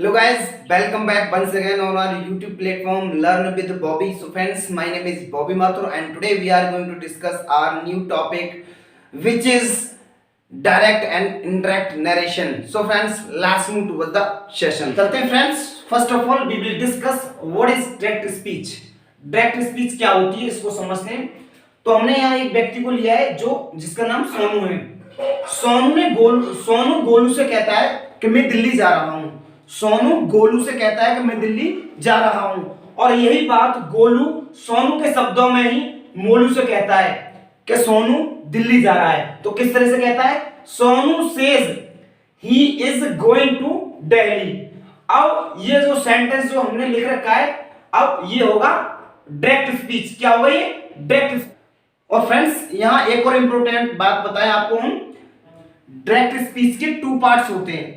Hello guys, welcome back once again on our YouTube platform Learn with Bobby. So friends, my name is Bobby Mathur and today we are going to discuss our new topic which is direct and indirect narration. So friends, let's move towards the session. चलते हैं friends. First of all, we will discuss what is direct speech. Direct speech क्या होती है इसको समझते हैं. तो हमने यहाँ एक व्यक्ति को लिया है जो जिसका नाम सोनू है. सोनू गोलू से कहता है कि मैं दिल्ली जा रहा हूँ. सोनू गोलू से कहता है कि मैं दिल्ली जा रहा हूं और यही बात गोलू सोनू के शब्दों में ही मोलू से कहता है कि सोनू दिल्ली जा रहा है. तो किस तरह से कहता है? Sonu says he is going to Delhi. अब ये जो सेंटेंस जो हमने लिख रखा है, अब ये होगा डायरेक्ट स्पीच. क्या होगा ये? डायरेक्ट. और फ्रेंड्स यहां एक और इंपॉर्टेंट बात बताएं आपको हम. डायरेक्ट स्पीच के टू पार्ट्स होते हैं.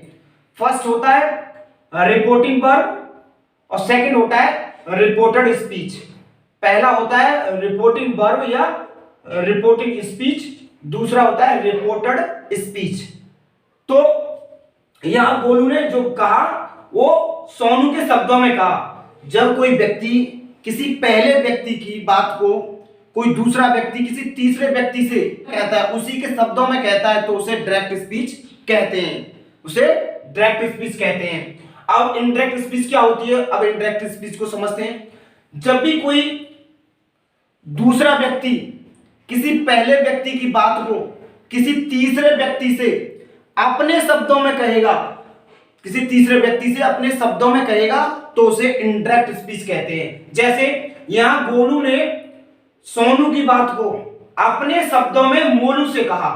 फर्स्ट होता है रिपोर्टिंग वर्ब और सेकंड होता है रिपोर्टेड स्पीच. पहला होता है रिपोर्टिंग वर्ब या रिपोर्टिंग स्पीच, दूसरा होता है रिपोर्टेड स्पीच. तो यहां गोलू ने जो कहा वो सोनू के शब्दों में कहा. जब कोई व्यक्ति किसी पहले व्यक्ति की बात को कोई दूसरा व्यक्ति किसी तीसरे व्यक्ति से कहता है, उसी के शब्दों में कहता है, तो उसे डायरेक्ट स्पीच कहते हैं. उसे डायरेक्ट स्पीच कहते हैं. अब इनडायरेक्ट स्पीच क्या होती है? अब इनडायरेक्ट स्पीच को समझते हैं. जब भी कोई दूसरा व्यक्ति किसी पहले व्यक्ति की बात को किसी तीसरे व्यक्ति से अपने शब्दों में कहेगा, किसी तीसरे व्यक्ति से अपने शब्दों में कहेगा, तो उसे इनडायरेक्ट स्पीच कहते हैं. जैसे यहां गोलू ने सोनू की बात को अपने शब्दों में मोलू से कहा,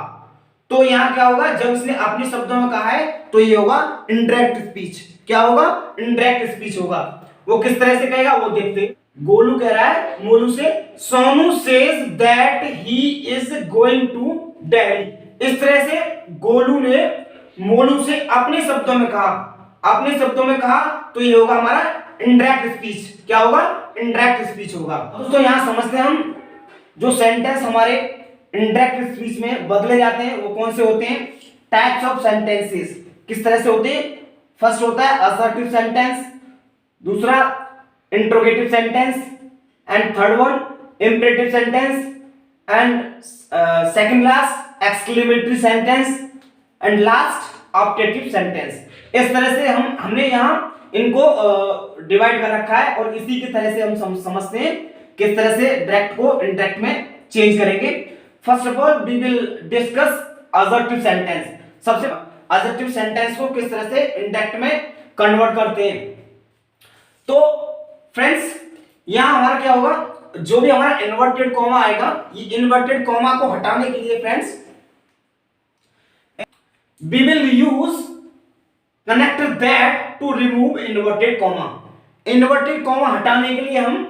तो यहां क्या होगा? जब इसने अपने शब्दों में कहा है तो ये होगा इनडायरेक्ट स्पीच. क्या होगा? इनडायरेक्ट स्पीच होगा. वो किस तरह से कहेगा वो देखते. गोलू कह रहा है मोलू से, Sonu says that he is going to Delhi. इस तरह से गोलू ने मोलू से अपने शब्दों में कहा, अपने शब्दों में कहा, तो ये होगा हमारा इनडायरेक्ट स्पीच. क्या होगा? इनडायरेक्ट स्पीच होगा. दोस्तों यहां समझते हैं हम जो सेंटेंस हमारे इनडायरेक्ट स्पीच में बदले जाते हैं वो कौन से होते हैं. टाइप्स ऑफ सेंटेंसेस किस तरह से होते हैं. फर्स्ट होता है असर्टिव सेंटेंस, दूसरा interrogative sentence, and third one imperative sentence, and second last exclamatory sentence, and last optative sentence. इस तरह से हमने यहां इनको डिवाइड कर रखा है और इसी की तरह से हम समझते हैं किस तरह से डायरेक्ट को इनडायरेक्ट में चेंज करेंगे. First of all we will discuss assertive sentence. सबसे असर्टिव सेंटेंस को किस तरह से इनडायरेक्ट में कन्वर्ट करते हैं. तो फ्रेंड्स यहां हमारा क्या होगा, जो भी हमारा इन्वर्टेड कॉमा आएगा, ये इन्वर्टेड कॉमा को हटाने के लिए friends we will use connector that to remove inverted comma. Inverted comma हटाने के लिए हम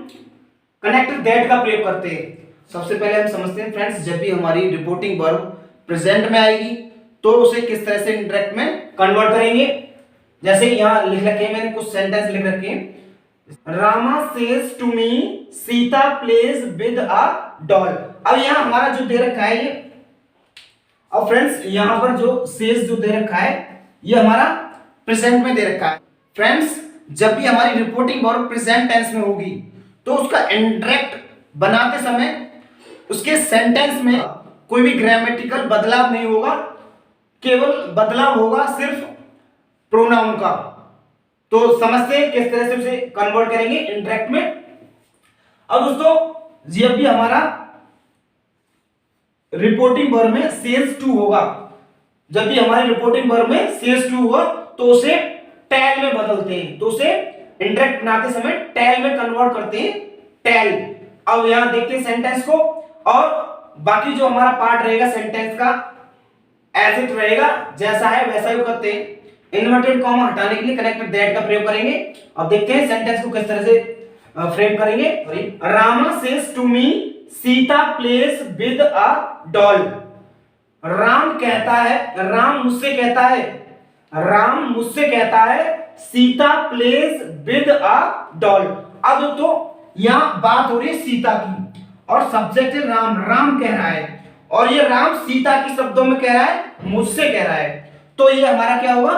कनेक्टर दैट का प्रयोग करते हैं. सबसे पहले हम समझते हैं फ्रेंड्स, जब भी हमारी रिपोर्टिंग वर्ब प्रेजेंट में आएगी तो उसे किस तरह से इनडायरेक्ट में कन्वर्ट करेंगे. जैसे यहां लिख रखे हैं, मैंने कुछ सेंटेंस लिख रखे हैं. Rama says to me Sita plays with a doll. अब यहां हमारा जो दे रखा है ये, अब फ्रेंड्स यहां पर जो सेज जो दे रखा है ये हमारा प्रेजेंट में दे रखा है. फ्रेंड्स जब भी हमारी रिपोर्टिंग वर्ब प्रेजेंट टेंस में होगी तो उसका इनडायरेक्ट बनाते समय उसके सेंटेंस में कोई भी ग्रामेटिकल बदलाव नहीं होगा, केवल बदलाव होगा सिर्फ प्रोनाउन का. तो समझते हैं किस तरह से उसे कन्वर्ट करेंगे इनडायरेक्ट में. अब दोस्तों जब भी हमारा रिपोर्टिंग वर्ब में सेज टू होगा, जब भी हमारे रिपोर्टिंग वर्ब में सेज टू होगा तो उसे टेल में बदलते हैं, तो उसे इनडायरेक्ट बनाते समय टेल में कन्वर्ट करते हैं. टेल. अब यहां देखते हैं सेंटेंस को, और बाकी जो हमारा पार्ट रहेगा सेंटेंस का एज इट रहेगा, जैसा है वैसा ही करते हैं. इन्वर्टेड कॉमा हटाने के लिए कनेक्टर दैट का प्रयोग करेंगे. अब देखते हैं सेंटेंस को किस तरह से फ्रेम करेंगे. Rama says to me Sita plays with a doll. Ram कहता है, राम मुझसे कहता है, राम मुझसे कहता है Sita plays with a doll. अब दोस्तों यहां बात हो रही है सीता की और सब्जेक्ट है राम. राम कह रहा है और ये राम सीता के शब्दों में कह रहा है, मुझसे कह रहा है, तो ये हमारा क्या होगा?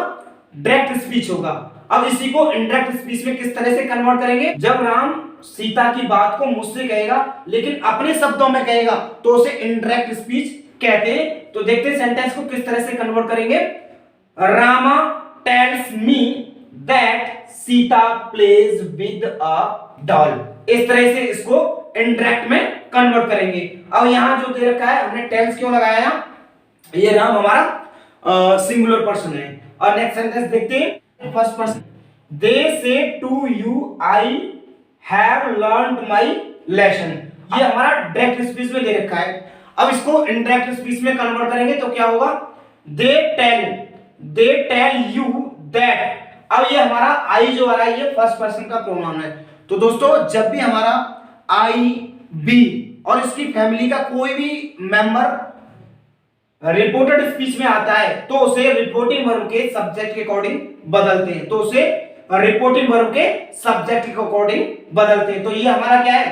डायरेक्ट स्पीच होगा. अब इसी को इंडायरेक्ट स्पीच में किस तरह से कन्वर्ट करेंगे, जब राम सीता की बात को मुझसे कहेगा लेकिन अपने शब्दों में कहेगा तो उसे इंडायरेक्ट स्पीच कहते हैं। तो देखते हैं सेंटेंस को किस तरह से कन्वर्ट करेंगे। Rama tells me that Sita plays with a doll. इस तरह से इसको इंडायरेक्ट में कन्वर्ट करेंगे। अब यहां जो दे रखा है, हमने टेल्स क्यों लगाया, ये राम हमारा सिंगुलर पर्सन है। और नेक्स्ट सेंटेंस देखते हैं, first person, they say to you I have learned my lesson. ये हमारा डायरेक्ट स्पीच में दे रखा है। अब इसको इनडायरेक्ट स्पीच में कन्वर्ट करेंगे तो क्या होगा, दे टेल यू दैट। अब ये हमारा आई जो आ रहा है ये फर्स्ट पर्सन का प्रोनाउन है। तो दोस्तों जब भी हमारा आई, बी और इसकी फैमिली का कोई भी मेंबर रिपोर्टेड स्पीच में आता है तो उसे रिपोर्टिंग वर्ब के सब्जेक्ट के अकॉर्डिंग बदलते हैं। तो उसे रिपोर्टिंग वर्ब के सब्जेक्ट के अकॉर्डिंग बदलते हैं। तो ये हमारा क्या है,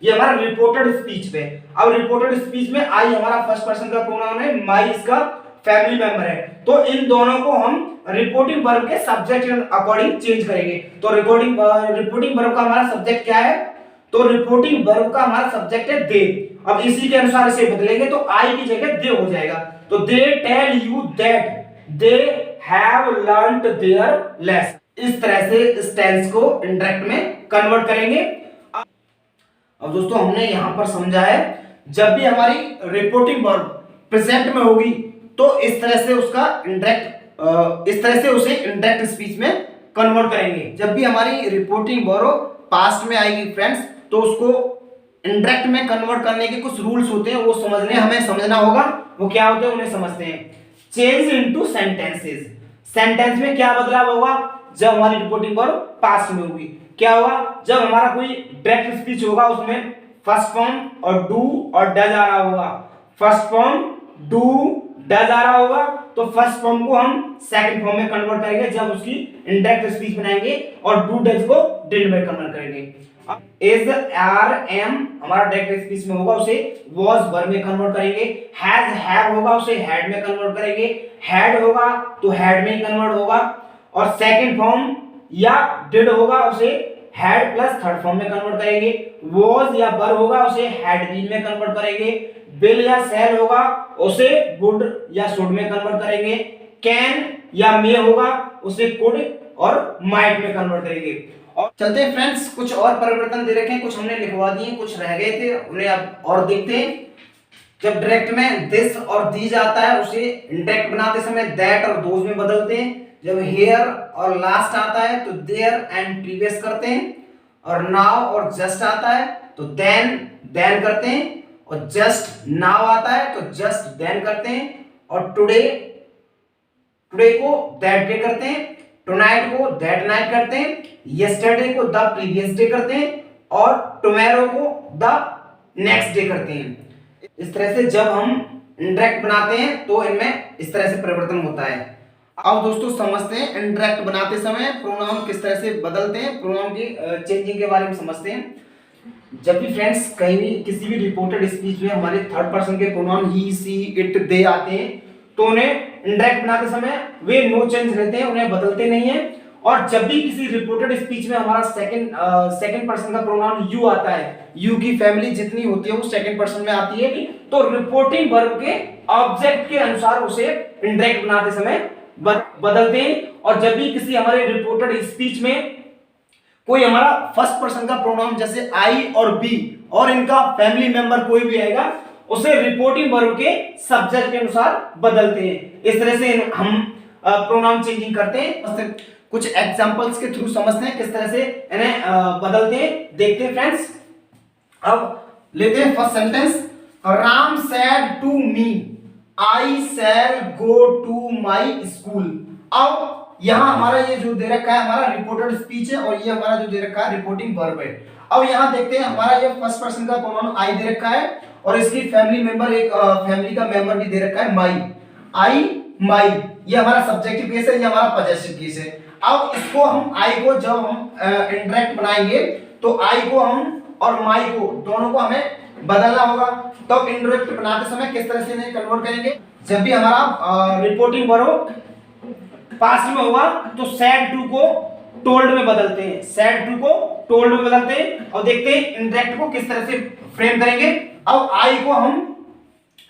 ये हमारा रिपोर्टेड स्पीच पे। अब रिपोर्टेड स्पीच में आई हमारा फर्स्ट पर्सन का प्रोनाउन है, माई इसका फैमिली मेंबर है। तो इन दोनों को हम रिपोर्टिंग वर्ब के सब्जेक्ट के अकॉर्डिंग चेंज करेंगे। तो रिपोर्टिंग वर्ब का हमारा सब्जेक्ट क्या है, तो रिपोर्टिंग वर्ब का हमारा सब्जेक्ट है दे। अब इसी के अनुसार इसे बदलेंगे तो आई की जगह दे हो जाएगा। तो they tell you that they have learned their lesson. इस तरह से इस टेंस को इंडायरेक्ट में कन्वर्ट करेंगे। अब दोस्तों हमने यहां पर समझा है, जब भी हमारी रिपोर्टिंग वर्ब प्रेजेंट में होगी तो इस तरह से उसका इस तरह से उसे इंडायरेक्ट स्पीच में कन्वर्ट करेंगे। जब भी हमारी रिपोर्टिंग वर्ब पास्ट में आएगी फ्रेंड्स, तो उसको इंडायरेक्ट में कन्वर्ट करने के कुछ रूल्स होते हैं, वो हमें समझना होगा। वो क्या होते हैं उन्हें समझते हैं। Change into sentences. सेंटेंस में क्या बदलाव होगा, जब हमारी रिपोर्टिंग वर्ब पास्ट में होगी। क्या होगा, जब हमारा कोई डायरेक्ट स्पीच होगा उसमें फर्स्ट फॉर्म और डू और डज आ रहा होगा, फर्स्ट फॉर्म डू डज आ रहा होगा, तो फर्स्ट फॉर्म को हम सेकंड फॉर्म में कन्वर्ट करेंगे जब उसकी इंडायरेक्ट स्पीच बनाएंगे, और डू डज को डिड में कन्वर्ट करेंगे। इज आर एम हमारा डायरेक्ट स्पीच में होगा, उसे वॉज वर्ब में कन्वर्ट करेंगे। हैज हैव होगा, उसे हैड में कन्वर्ट करेंगे। हैड होगा तो हैड में कन्वर्ट होगा। और सेकंड फॉर्म या डिड होगा, उसे हैड प्लस थर्ड फॉर्म में कन्वर्ट करेंगे। वॉज या वर होगा, उसे हैड बीन में कन्वर्ट करेंगे। विल या शैल होगा, उसे वुड या शुड में कन्वर्ट करेंगे। कैन या मे होगा, उसे कुड और माइट में कन्वर्ट करेंगे। और चलते हैं फ्रेंड्स, कुछ और परिवर्तन दे रखे हैं, कुछ हमने लिखवा दिए, कुछ रह गए थे, उन्हें अब और देखते हैं। जब डायरेक्ट में दिस और दीज आता है उसे इंडायरेक्ट बनाते समय दैट और दोज में बदलते हैं। जब हेयर और लास्ट आता है तो देयर एंड प्रीवियस करते हैं। और नाउ और जस्ट आता है तो देन करते हैं। और जस्ट नाउ आता है तो जस्ट देन करते हैं। और टुडे को दैट डे करते हैं। टुनाइट को दैट नाइट करते हैं। यस्टरडे को द प्रीवियस डे करते हैं। और टुमारो को द नेक्स्ट डे करते हैं। इस तरह से जब हम इंडायरेक्ट बनाते हैं तो इनमें इस तरह से परिवर्तन होता है। अब दोस्तों समझते हैं इंडायरेक्ट बनाते समय प्रोनाउन किस तरह से बदलते हैं, प्रोनाउन की चेंजिंग के बारे में समझते हैं। जब भी फ्रेंड्स कहीं भी किसी भी रिपोर्टेड स्पीच में हमारे थर्ड पर्सन के प्रोनाउन ही, सी, इट, दे आते हैं तो उन्हें इंडायरेक्ट बनाते समय वे नो चेंज रहते हैं, उन्हें बदलते नहीं है। और जब भी किसी रिपोर्टेड स्पीच में हमारा सेकंड पर्सन का प्रोनाउन यू आता है, यू की फैमिली जितनी होती है वो सेकंड पर्सन में आती है, तो रिपोर्टिंग वर्ब के ऑब्जेक्ट के अनुसार उसे इंडायरेक्ट बनाते समय बदलते हैं। और जब भी किसी हमारे रिपोर्टेड स्पीच में कोई हमारा फर्स्ट पर्सन का प्रोनाउन जैसे आई और बी और इनका फैमिली मेंबर कोई भी आएगा, उसे रिपोर्टिंग वर्ब के सब्जेक्ट के अनुसार बदलते हैं। इस तरह से हम प्रोनाउन चेंजिंग करते हैं। कुछ एग्जांपल्स के थ्रू समझते हैं किस तरह से इन्हें बदलते हैं, देखते हैं फ्रेंड्स। अब लेते हैं first sentence. Ram said to me I shall go to my school. अब यहां हमारा ये जो दे रखा है हमारा रिपोर्टेड स्पीच है और ये हमारा जो दे रखा है रिपोर्टिंग वर्ब है। अब यहां देखते हैं हमारा ये फर्स्ट पर्सन का प्रोनाउन आई दे रखा है और इसकी फैमिली मेंबर एक फैमिली का मेंबर भी दे रखा है माई। आई माई ये हमारा सब्जेक्टिव केस है, ये हमारा पॉजेसिव केस है। अब इसको हम आई को जब हम इंडायरेक्ट बनाएंगे तो आई को हम और माई को दोनों को हमें बदलना होगा। तो इंडायरेक्ट बनाते समय किस तरह से इन्हें कन्वर्ट करेंगे, जब भी हमारा रिपोर्टिंग वर्ब पास्ट में होगा तो सैड टू को टोल्ड में बदलते हैं, सैड टू को टोल्ड में बदलते हैं और देखते हैं इंडायरेक्ट को किस तरह से फ्रेम करेंगे। अब आई को हम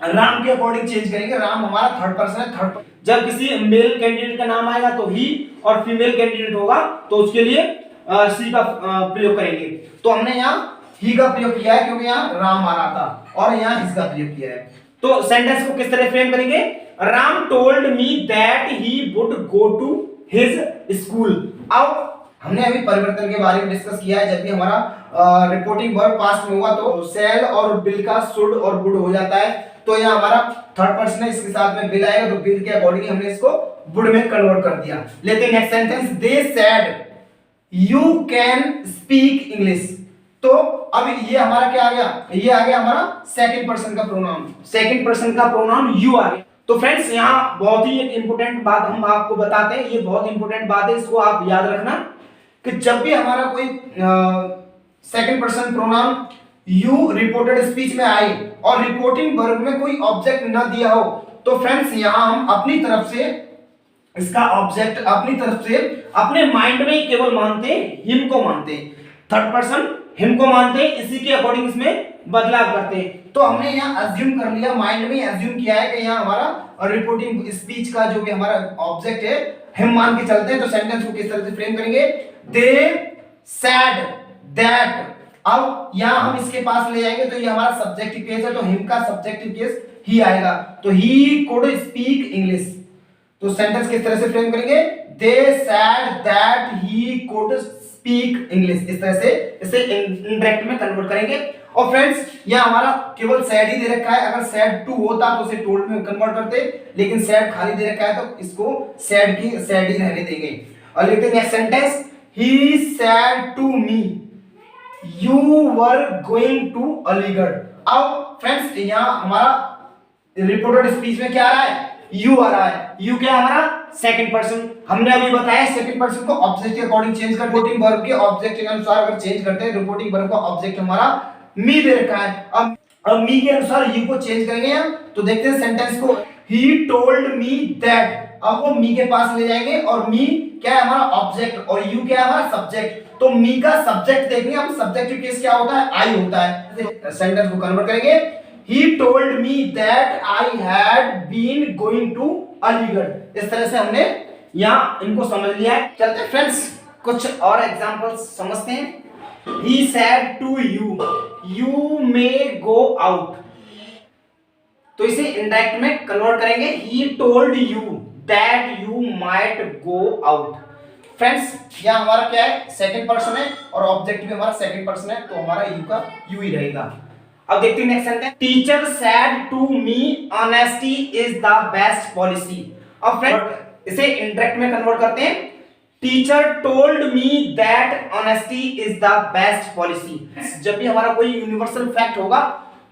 राम के अकॉर्डिंग चेंज करेंगे। राम हमारा थर्ड पर्सन है, जब किसी मेल कैंडिडेट का नाम आएगा तो ही, और फीमेल कैंडिडेट होगा तो उसके लिए सी का प्रयोग करेंगे। तो हमने यहाँ ही का प्रयोग किया है क्योंकि यहाँ राम आ रहा था, और यहाँ इसका प्रयोग किया है। तो सेंटेंस को किस तरह फ्रेम करेंगे? Ram told me that he would go to his school. अब हमने अभी परिवर्तन के बारे में डिस्कस किया है। जब भी हमारा रिपोर्टिंग वर्ब पास्ट में हुआ तो शैल और विल का शुड और वुड हो जाता है। तो यहाँ हमारा थर्ड पर्सन है, इसके साथ में विल आएगा तो विल के अकॉर्डिंग हमने इसको वुड में कन्वर्ट कर दिया। लेते हैं next sentence, they said you can speak English. तो अब ये हमारा क्या आ गया? ये आ गया हमारा सेकंड पर्सन का प्रोनाउन, सेकंड पर्सन का प्रोनाउन यू आ गया। तो फ्रेंड्स यहाँ बहुत ही एक इंपॉर्टेंट बात हम आपको बताते हैं, ये बहुत इंपॉर्टेंट बात है, इसको आप याद रखना कि जब भी हमारा कोई second person pronoun you reported speech में आए और रिपोर्टिंग वर्ब में कोई ऑब्जेक्ट न दिया हो, तो फ्रेंड्स यहाँ हम अपनी तरफ से इसका ऑब्जेक्ट अपनी तरफ से अपने माइंड में केवल मानते हैं, हिम को मानते हैं, थर्ड पर्सन हिम को मानते हैं, इसी के अकॉर्डिंग इसमें बदलाव करते हैं। तो हमने यहाँ अज्यूम कर लिया, माइंड में अज्यूम किया है कि यहाँ हमारा रिपोर्टिंग स्पीच का जो भी हमारा ऑब्जेक्ट है हिम मान के चलते हैं। तो सेंटेंस को किस तरह से फ्रेम करेंगे? They said that. अब यहाँ हम इसके पास ले जाएंगे तो ये हमारा सब्जेक्टिव केस है, तो हिम का सब्जेक्टिव केस ही आएगा, तो ही कुड स्पीक इंग्लिश। तो सेंटेंस किस तरह से फ्रेम करेंगे? They said that he could speak English. इस तरह से इसे इंडायरेक्ट में कन्वर्ट करेंगे। और फ्रेंड्स यहाँ हमारा केवल सैड ही दे रखा है, अगर सैड टू होता तो उसे टोल्ड में कन्वर्ट करते, लेकिन सैड खाली दे रखा है तो इसको सैड ही रहने देंगे। और लिखते हैं next sentence, he said to me you were going to Aligarh. अब फ्रेंड्स यहाँ हमारा रिपोर्टेड स्पीच में क्या आ रहा है? यू आ रहा है। यू क्या हमारा? Second person. हमने अभी बताया सेकंड पर्सन को ऑब्जेक्ट के अकॉर्डिंग चेंज कर, रिपोर्टिंग वर्ब के ऑब्जेक्ट के अनुसार अगर चेंज करते हैं, रिपोर्टिंग वर्ब का ऑब्जेक्ट हमारा मी दे रखा है। अब मी के अनुसार यू को चेंज करेंगे हम, तो देखते हैं सेंटेंस को, ही टोल्ड मी दैट। अब वो मी के पास ले जाएंगे और मी क्या है? हमारा ऑब्जेक्ट, और यू क्या है? हमारा सब्जेक्ट। तो मी का सब्जेक्ट देखेंगे हम, सब्जेक्टिव केस क्या होता है? आई होता है। सेंटेंस को कन्वर्ट करेंगे, he told me that I had been going to Aligarh. इस तरह से हमने यहाँ इनको समझ लिया है। चलते फ्रेंड्स कुछ और एग्जांपल्स समझते हैं। he said to you you may go out। तो इसे इंडायरेक्ट में कन्वर्ट करेंगे, he told you that you might go out। Friends यहाँ हमारा क्या है? सेकंड पर्सन है और ऑब्जेक्ट भी हमारा सेकंड पर्सन है, तो हमारा यू का यू ही रहेगा। अब देखते हैं next sentence, teacher said to me honesty is the best policy. अब फ्रेंड इसे इंडायरेक्ट में कन्वर्ट करते हैं, teacher told me that honesty is the best policy. जब भी हमारा कोई यूनिवर्सल फैक्ट होगा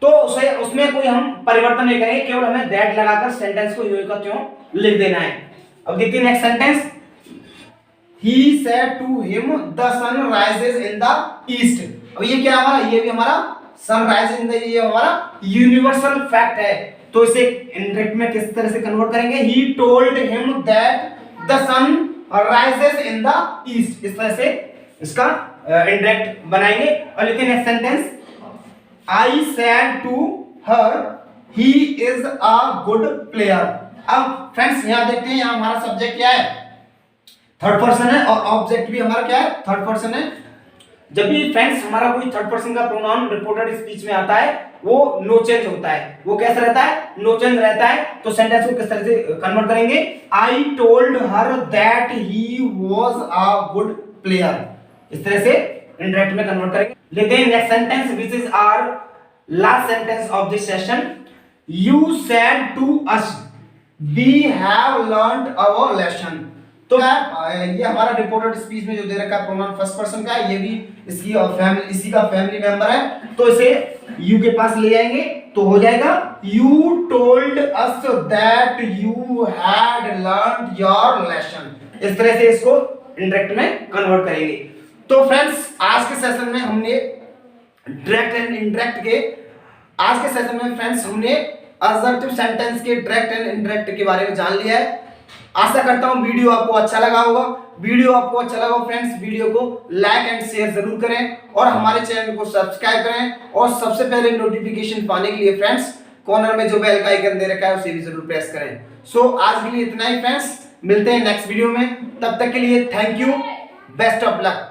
तो उसे उसमें कोई हम परिवर्तन नहीं करेंगे, केवल हमें दैट लगाकर सेंटेंस को यूं का त्यों लिख देना है। अब देखते हैं next sentence, he said to him the sun rises in the east. अब ये क्या हमारा? ये भी हमारा सनराइज इन द, ये हमारा यूनिवर्सल फैक्ट है, तो इसे इंडायरेक्ट में किस तरह से कन्वर्ट करेंगे? He told him that the sun rises in the east. इस तरह से इसका इंडायरेक्ट बनाएंगे। और लिखते हैं next sentence, I said to her he is a good player. अब फ्रेंड्स यहाँ देखते हैं, यहाँ हमारा सब्जेक्ट क्या है? थर्ड पर्सन है, और ऑब्जेक्ट भी हमारा क्या है? थर्ड पर्सन है। जब भी फ्रेंड्स हमारा कोई थर्ड पर्सन का प्रोनाउन रिपोर्टेड स्पीच में आता है वो नो चेंज होता है। वो कैसा रहता है? नो चेंज रहता है। तो सेंटेंस को किस तरह से कन्वर्ट करेंगे? I told her that he was a good player. इस तरह से इंडायरेक्ट में कन्वर्ट करेंगे। लेते हैं next sentence which is our last sentence of this session, you said to us we have learned our lesson. तो ये हमारा रिपोर्टेड स्पीच में जो दे रखा है प्रोनाउन फर्स्ट पर्सन का, ये भी इसकी फैमिली, इसी का फैमिली मेंबर है, तो इसे यू के पास ले जाएंगे तो हो जाएगा, you told us that you had learned your lesson. इस तरह से इसको इंडायरेक्ट में कन्वर्ट करेंगे। तो फ्रेंड्स आज के सेशन में हमने डायरेक्ट एंड इनडायरेक्ट के, आज के सेशन में फ्रेंड्स हमने असर्टिव सेंटेंस के डायरेक्ट एंड इनडायरेक्ट के बारे में जान लिया है। आशा करता हूं वीडियो आपको अच्छा लगा होगा। वीडियो आपको अच्छा लगा फ्रेंड्स, वीडियो को लाइक एंड शेयर जरूर करें और हमारे चैनल को सब्सक्राइब करें और सबसे पहले नोटिफिकेशन पाने के लिए फ्रेंड्स कॉर्नर में जो बेल का आइकन दे रखा है उसे भी जरूर प्रेस करें। सो आज के लिए इतना ही फ्रेंड्स, मिलते हैं नेक्स्ट वीडियो में, तब तक के लिए thank you, best of luck.